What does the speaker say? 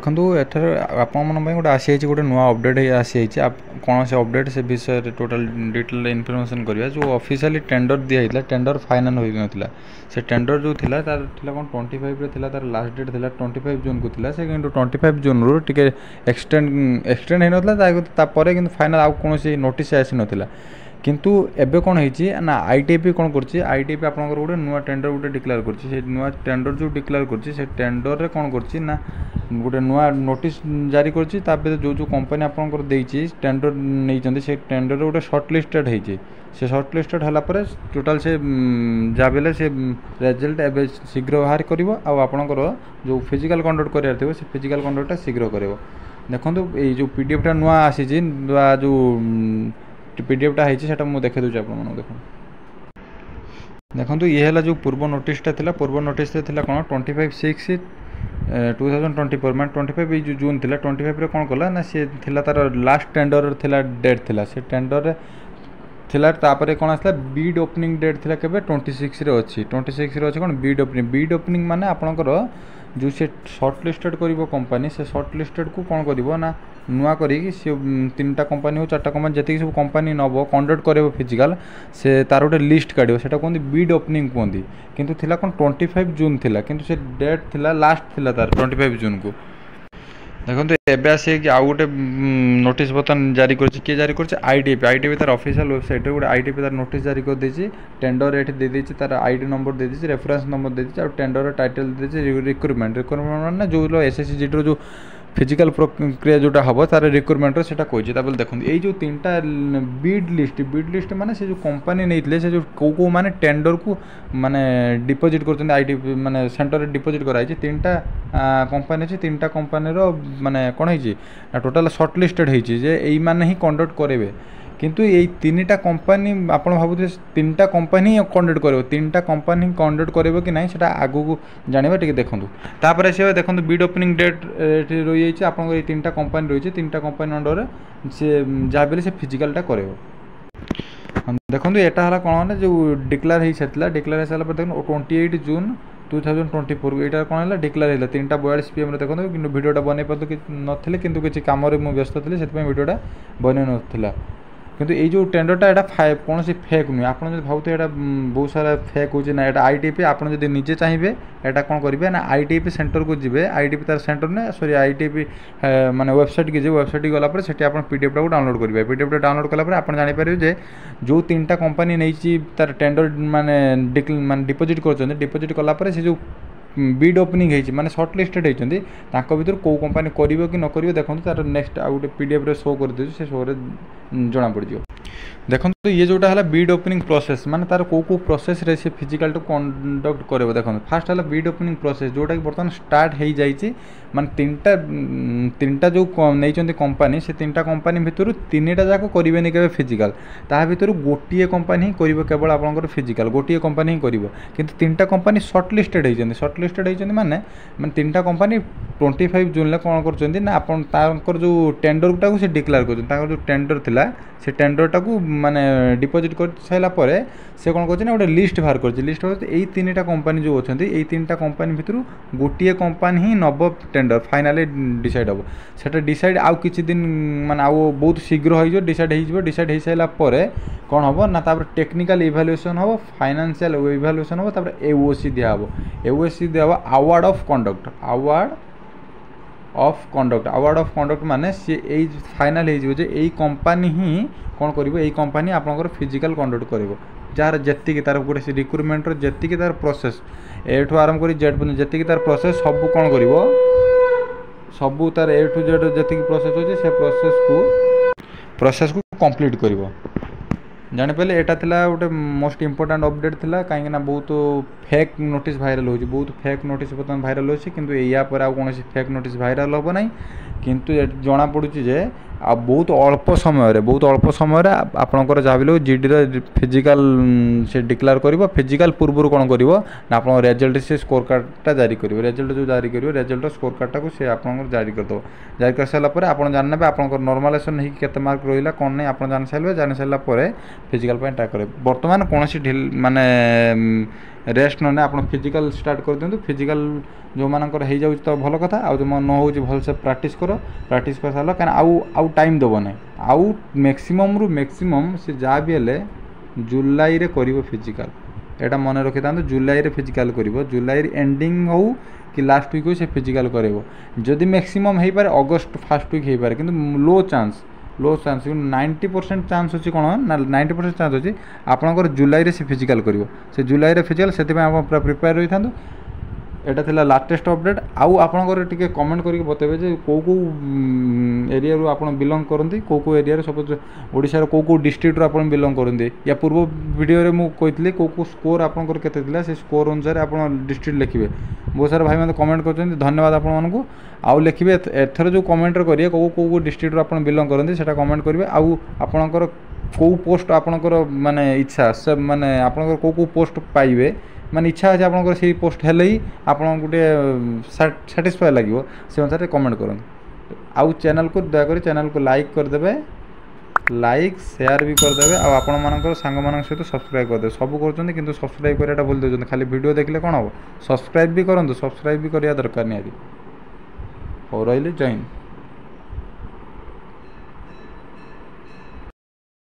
देखो एथर आपण गोटे आसी गोटे नुआ अपडेट आसी कौन से अपडेट से विषय टोटल डिटेल इनफॉरमेशन करवा जो ऑफिशियली टेंडर दिया टेंडर फाइनल हो नाला से टेंडर जो थिला तार थिला कौन 25 रे थिला तार लास्ट डेट थिला 25 जून को थिला से किंतु 25 जून रो टिके एक्सटेंड हे नथला तापर किंतु फाइनल आउ कौन से नोटिस आसी नथिला किंतु एबे कौन होइछि ना आईटीपी कौन करछि आईटीपी आपनकर गोटे नुआ टेंडर गोटे डिक्लेयर करछि से नुआ टेंडर जो डिक्लेयर करछि से टेंडर रे कौन करछि ना गोटे नुआ नोटिस जारी करछि ताबे जो जो कंपनी आपनकर देइछि टेंडर नै चंदी से टेंडर गोटे शॉर्ट लिस्टेड हेछि से शॉर्ट लिस्टेड हला पर टोटल से जाबेले से रिजल्ट एबे शीघ्र बाहर करिवो आ आपनकर जो फिजिकल कंडक्ट करियार थिबो से फिजिकल कंडक्ट शीघ्र करिवो देखंतु ए जो पीडीएफ टा नुआ आसीछि जो पीडीएफ है मुझे देखे दूसरे आप देखो ये है जो पूर्व नोटिसटा थिला पूर्व नोटिस थिला कौन 25/6/2024 मैं 25 जो जून थिला 25 रे कौन कला ना सी थिला तार लास्ट टेंडर थिला डेट थिला से टेंडर थिला तापर कौन आसला बीड ओपनिंग डेट थिला केबे 26 रे अछि 26 रे अछि कौन बीड ओपनिंग माने आपनकर जो से शॉर्ट लिस्टेड करिवो कंपनी से शॉर्ट लिस्टेड को कौन करिवो ना नुआ करी से 3टा कंपनी हो 4टा कंपनी जति सब कंपनी नबो कंडक्ट करेबो फिजिकल से तार गोटे लिस्ट काढिबो सेटा कोन बीड ओपनिंग कोंदी किंतु थिला कोन 25 जून थिला किंतु से डेट थिला लास्ट थिला तार 25 जून को देखो एबे आसे कि आउ गोटे नोटिस बतन जारी करछि के जारी करछि आईटीपी तार ऑफिशियल वेबसाइट रे गोटे आईटीपी तार नोटिस जारी कर देछि टेंडर रेट दे देछि तार आईडी नंबर दे देछि रेफरेंस नंबर दे देछि और टेंडर टाइटल दे देछि रिक्वायरमेंट माने जो एसएससी जीडी जो फिजिकल प्रक्रिया जोटा हम तार रिक्वायरमेंट से कही देखो ये जो 3टा बीड लिस्ट माने से जो कंपनी नहीं से जो कौ माने टेंडर को माने डिपोजिट कर आईटी माने सेंटर डिपोजिट कराई 3टा कंपनी अच्छे 3टा कंपनी माने कौन है टोटाल शॉर्ट लिस्टेड होई माने ही कंडक्ट करेंगे किंतु ये 3टा कंपनी आप भावुथे 3टा कंपनी ही कंडक्ट कर 3टा कंपनी कंडक्ट करेबो कि नहीं सेटा आगु को जानिबा टिके देखंतु तापर से देखंतु बीड ओपनिंग डेट रही जाइए आप 3टा कंपनी रही 3टा कंपनी अंडर से जहाँ भी से फिजिकलटा करेबो देखो एटा हला कौन जो डिक्लेयर हो सारा डिक्लेयर हो सारा देखो 28 जून 2024 यहाँ कौन है डिक्लेयर है 3टा 42 PM देखो कि भिडियोटा बन पार्थ नथिले किंतु किसी काम व्यस्त थी से भिडियोटा बन नाला किंतु ये जो टेंडरटा यहाँ कौन सी फेक नुहे आप भावते यहाँ बहुत सारा फेक हो ना यहाँ आईटीपी आप निजे चाहिए यहाँ कौन करेंगे ना आईटीपी सेंटर को जी आईटीपी तार सेंटर ना सॉरी आईटीपी माने वेबसाइट की वेबसाइट की गलापर से पीडीएफ को डाउनलोड करेंगे पीडीएफ डाउनलोड कलापर आप जानीपर जे जो 3टा कंपनी नहीं तार टेंडर माने डिपोजिट कर डिपोजिट कलापर से जो बीड ओपनिंग है माने शॉर्ट लिस्टेड होती भर कौ कंपनी करिवो कि न करिवो देखो तार नेक्स्ट आ गोटे पीडीएफ रे शो कर दे से शो रे जना पड़ जियो देखो ये जोटा है बीड ओपनिंग प्रोसेस माने तार कौ प्रोसेस रे से फिजिकल टू कंडक्ट करेबो देखो फास्ट है बीड ओपनिंग प्रोसेस जोटा कि बर्तमान स्टार्ट हो जाइए माने 3टा जो नहीं कंपनी से 3टा कंपनी भितर 3टा जाक करेनि के फिजिकल ता भितर गोटे कंपनी ही कर केवल आप फिजिकल गोटे कंपनी ही कर किंतु 3टा कंपनी शॉर्ट लिस्टेड होती माने 3टा कंपनी 25 जून कौन कर जो टेंडर टाक से डिक्लेयर कर जो टेंडर थिला से टेंडर टाक माने डिपोजिट कर सारा पर से कौन कर गोटे लिस्ट बाहर कर लिस्ट यही 3टा कंपनी जो अच्छा यही 3टा कंपनी भितर गोटे कंपनी ही नब टेंडर फाइनाली डिसाइड हम से डिसाइड आउ किछि दिन माने आउ बहुत शीघ्र हो डिसाइड हो सारा पर कौन हम ना टेक्निकल इवैल्यूएशन हम फाइनेंशियल इवैल्यूएशन हम एओसी दिया दिया अवार्ड ऑफ कंडक्ट माने सी फाइनल हो कंपनी ही कौन कर कंपनी आपंकर फिजिकल कंडक्ट कर जार जी तार गोटे रिक्रुटमेंट जी तार प्रोसेस एठू आरंभ कर जेड जी तार प्रोसेस सब कौन कर सबू तार ए टू जेड जी प्रोसेस हो से प्रोसेस को कंप्लीट कर जानीपारे यहाँ था गोटे मोस्ट इंपोर्टाट अपडेट था कहीं बहुत फेक नोटिस भाइराल हो बहुत फेक नोटिस बर्तमान भाइराल हो किंतु या पर आउ कौन फेक नोटिस भाइराल हम ना किंतु जना पड़ुची जे आ बहुत अल्प समय आपणकर जहाँ भी जीडी फिजिकाल से डिक्लेयर कर फिजिकाल पूर्व कौन कर आप रिजल्ट से स्कोर कार्डटा जारी कर रिजल्ट जो जारी कर रिजल्ट स्कोर कार्डटा को सी आप जारी करदेव जारी कर सारापर आप जानने आप नॉर्मलाइजेशन होते केते मार्क रहा कौन नहीं आप जानी सारापर फिजिकाल ट्राए करेंगे बर्तमान कौन ढिल माने रेस्ट ना आप फिजिकाल स्टार्ट कर दिखाँ फिजिकाल जो मानकर हो जाऊँ तो भल कथा आउ जो न हो भलसे प्राक्ट कर सारा कहीं आउ टाइम देव ना आउ मैक्सिमम रु मैक्सिमम से जहाँ भी हेले जुलाई रे करिवो फिजिकाल एटा मन रखी था जुलाई रे फिजिकाल करिवो जुलाई एंडिंग हो कि लास्ट वीक हो से फिजिकाल करेबो जदि मैक्सिमम हो पारे अगस्त फर्स्ट वीक हो पारे किंतु लो चांस 90% चांस अच्छी कौन ना 90% चांस अच्छी आपंकर जुलाई रे से फिजिकाल करिवो से जुलाई रे फिजिकाल से पूरा प्रिपेयर रही था एटा थिला लाटेस्ट अपडेट आउ आपनकर टिके कमेंट करके बतेबे जे को एरिया रो आपण बिलोंग करंती को एरिया रे सपोज ओडिसा रो को डिस्ट्रिक्ट रो आपण बिलोंग करंती या पूर्व वीडियो रे मु कहितली को स्कोर आपनकर केते थिला से स्कोर अनुसार आपण डिस्ट्रिक्ट लिखिबे बहुत सारा भाई माने कमेंट करछन धन्यवाद आपण मानकु आउ लिखिबे एथर जो कमेंट रे करिए को डिस्ट्रिक्ट रो आपण बिलोंग करंती सेटा कमेंट करिवे आउ आपनकर को पोस्ट आपनकर माने इच्छा से माने आपनकर को पोस्ट पाइबे माने इच्छा अच्छे आपंकर से पोस्ट हेले ही आप गोटे साटिस्फाई लगे से अनुसार कमेंट करें आउ चैनल को दयाकोरी चैनल को लाइक करदे लाइक शेयर भी करदे आपण मानकर सांग मान सहित सब्सक्राइब करदे सब कर किंतु सब्सक्राइब कराटा भूल दे खाली वीडियो देखले कौन हम सब्सक्राइब भी करूँ सब्सक्राइब भी करवा दरकार नहीं हो रही जय हिंद।